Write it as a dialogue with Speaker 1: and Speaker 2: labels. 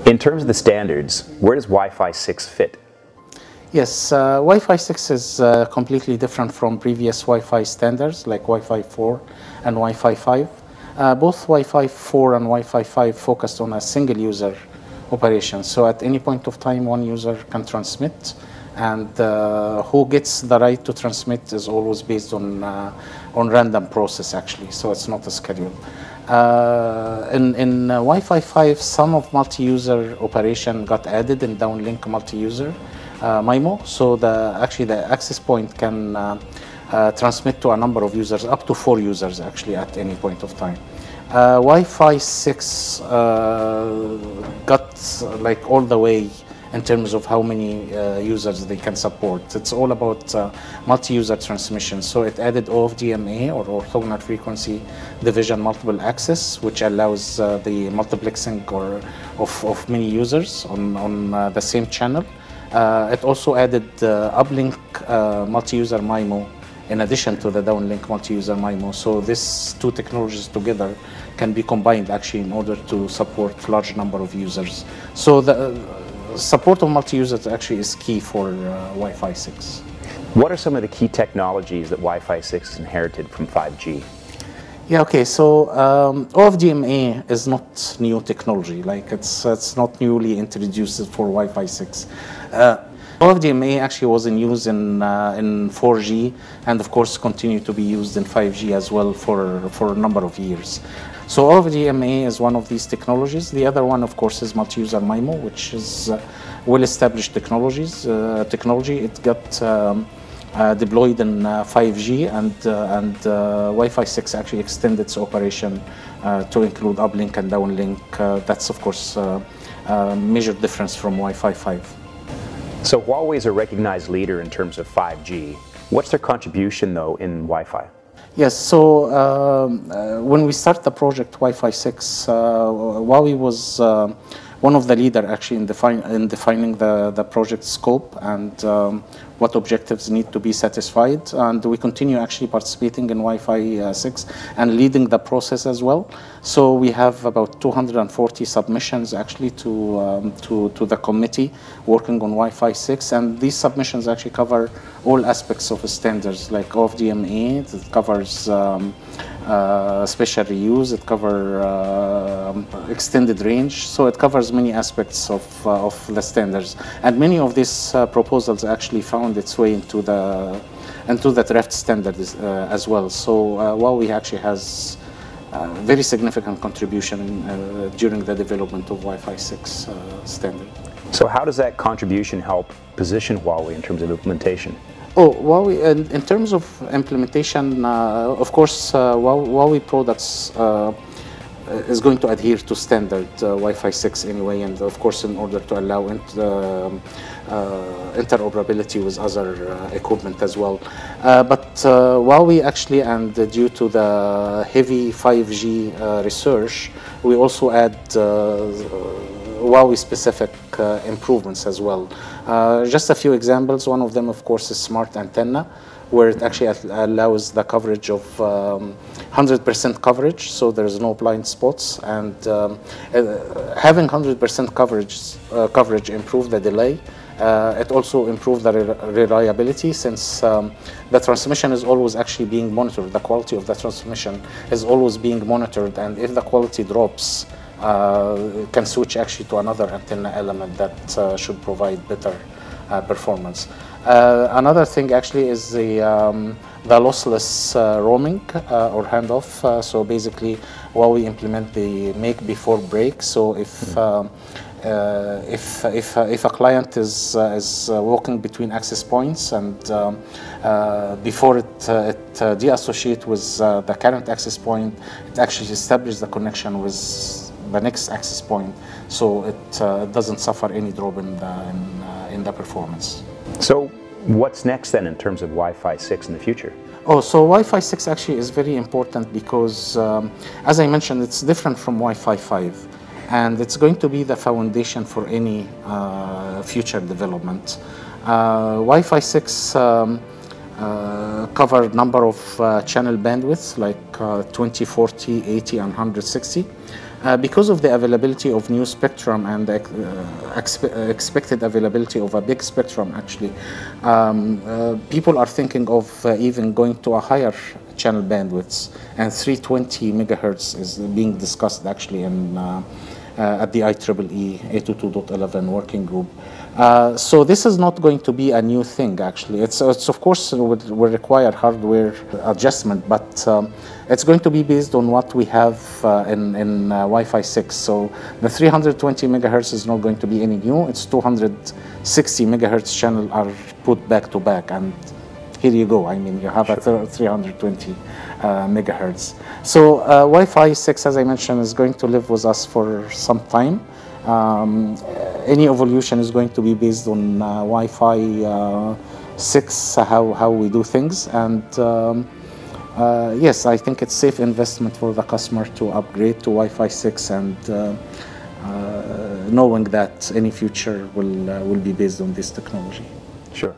Speaker 1: In terms of the standards, where does Wi-Fi 6 fit?
Speaker 2: Yes, Wi-Fi 6 is completely different from previous Wi-Fi standards like Wi-Fi 4 and Wi-Fi 5. Both Wi-Fi 4 and Wi-Fi 5 focused on a single user operation. So at any point of time, one user can transmit, and who gets the right to transmit is always based on random process actually, so it's not a schedule. In Wi-Fi 5, some of multi-user operation got added in downlink multi-user MIMO, so actually the access point can transmit to a number of users, up to 4 users actually at any point of time. Wi-Fi 6 got like all the way in terms of how many users they can support. It's all about multi-user transmission. So it added OFDMA, or orthogonal frequency division multiple access, which allows the multiplexing of many users on the same channel. It also added uplink multi-user MIMO in addition to the downlink multi-user MIMO. So these two technologies together can be combined actually in order to support large number of users. So the support of multi-users actually is key for Wi-Fi 6.
Speaker 1: What are some of the key technologies that Wi-Fi 6 inherited from 5G?
Speaker 2: Yeah, okay, so OFDMA is not new technology, like it's not newly introduced for Wi-Fi 6. OFDMA actually was in use in 4G, and of course continue to be used in 5G as well for a number of years. So OFDMA is one of these technologies. The other one, of course, is multi-user MIMO, which is well-established technology. It got deployed in 5G, and Wi-Fi 6 actually extended its operation to include uplink and downlink. That's, of course, a major difference from Wi-Fi 5.
Speaker 1: So Huawei is a recognized leader in terms of 5G. What's their contribution, though, in Wi-Fi?
Speaker 2: Yes, so when we started the project Wi-Fi 6, Huawei was one of the leaders actually in defining the project scope and what objectives need to be satisfied. And we continue actually participating in Wi-Fi 6 and leading the process as well. So we have about 240 submissions actually to the committee working on Wi-Fi 6. And these submissions actually cover all aspects of the standards, like OFDMA. It covers special reuse, it covers extended range, so it covers many aspects of the standards. And many of these proposals actually found its way into the draft standard as well. So Huawei actually has very significant contribution during the development of Wi-Fi 6 standard.
Speaker 1: So how does that contribution help position Huawei in terms of implementation?
Speaker 2: Oh, Huawei, in terms of implementation, of course, Huawei products is going to adhere to standard Wi-Fi 6 anyway, and of course, in order to allow interoperability with other equipment as well. But Huawei actually, and due to the heavy 5G research, we also add Huawei-specific improvements as well. Just a few examples. One of them, of course, is smart antenna, where it actually allows the coverage of 100% coverage, so there's no blind spots. And having 100% coverage improve the delay. It also improved the reliability, since the transmission is always actually being monitored. The quality of the transmission is always being monitored, and if the quality drops, can switch actually to another antenna element that should provide better performance. Another thing actually is the lossless roaming or handoff. So basically, Huawei implement the make before break. So if a client is walking between access points, and before it deassociate with the current access point, it actually establishes the connection with the next access point, so it doesn't suffer any drop in the performance.
Speaker 1: So what's next then in terms of Wi-Fi 6 in the future?
Speaker 2: Oh, so Wi-Fi 6 actually is very important because, as I mentioned, it's different from Wi-Fi 5, and it's going to be the foundation for any future development. Wi-Fi 6 cover number of channel bandwidths like 20, 40, 80, and 160. Because of the availability of new spectrum and the expected availability of a big spectrum, actually, people are thinking of even going to a higher channel bandwidths, and 320 megahertz is being discussed actually in at the IEEE 822.11 working group. So this is not going to be a new thing actually. It's of course will require hardware adjustment, but it's going to be based on what we have in Wi-Fi 6. So the 320 megahertz is not going to be any new. It's 260 megahertz channel are put back to back, and here you go. I mean, you have a 320 megahertz. So Wi-Fi 6, as I mentioned, is going to live with us for some time. Any evolution is going to be based on Wi-Fi 6, how we do things. And yes, I think it's safe investment for the customer to upgrade to Wi-Fi 6, and knowing that any future will be based on this technology.
Speaker 1: Sure.